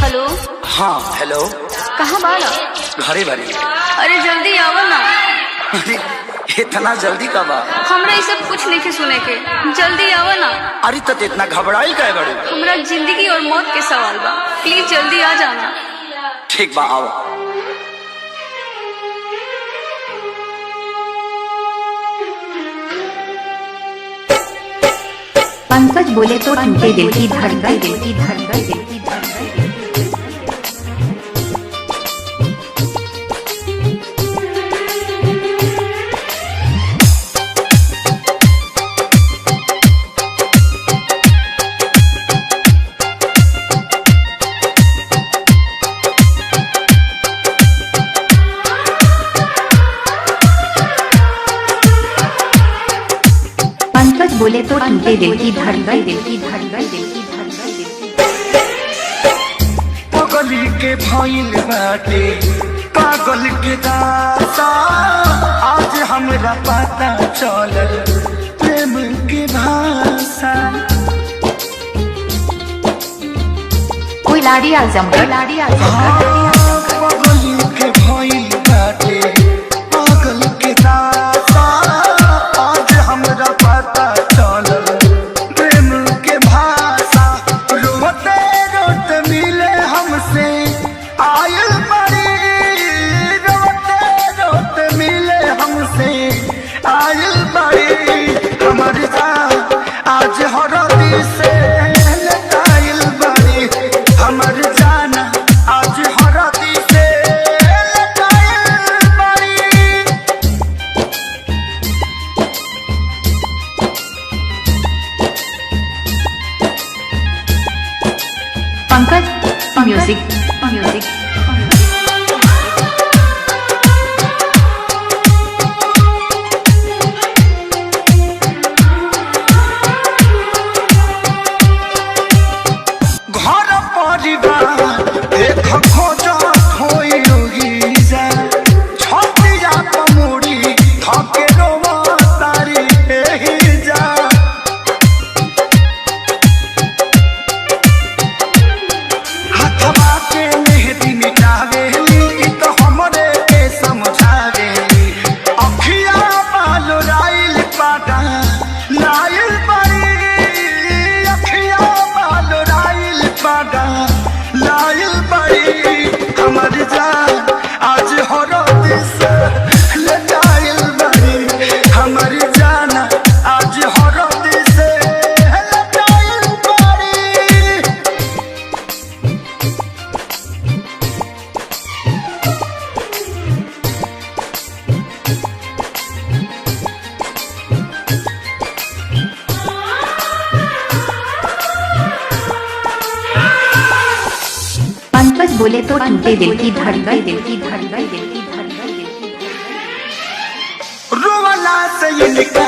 Hello. हाँ hello. कहाँ बाला? घरे बारी। अरे जल्दी आओ ना। अरे इतना जल्दी कब आ? हमरा ये सब कुछ नहीं सुने के, जल्दी आओ ना। अरे तो इतना घबराई क्या बड़े? हमरा जिंदगी और मौत के सवाल बा, प्लीज जल्दी आ जाना। ठीक बा आओ। पंकज बोले तो टूटे दिल की धड़कन, दिल की धड़कन, दिल की धड़कन। पंकज बोले तो टूटे दिल की धड़कन, दिल की धड़कन, दिल की धड़कन, दिल की पागल के भइल बाटे पागल के दासा, आज हमरा पता चलल प्रेम की भाषा। कोई लाड़ी आजमगढ़, लाड़ी आजमगढ़। पागल के भइल बाटे पागल के दासा, आज हमरा पता चलल प्रेम के भाषा। रोते रोते मिले हमसे आयल बड़ी, रोते रोते मिले हमसे आयल बड़ी। हमारी जान आज हरदी से लटाइल बड़ी, हमारी जान आज हरदी से लटाइल बड़ी। Pankaj music, music. घर परिवार एक खोजत होई जा, छतिया पमुड़ी थके रोवा तारी एही जा। हाथवा के मेहंदी मिटावेली इ तो हमरे के समझावेली। अखिया बाल राइल पाटा लाइल बड़ी, अखिया बाल राइल पाटा लाइल बड़ी। हमारी जान आज हरद से लटाइल बड़ी, हमारी जान आज हरद से लटाइल बड़ी। पंकज बोले तो टूटे दिल की धड़कन, दिल की धड़कन, दिल की धड़कन, दिल की धड़कन। रोवाला से इनका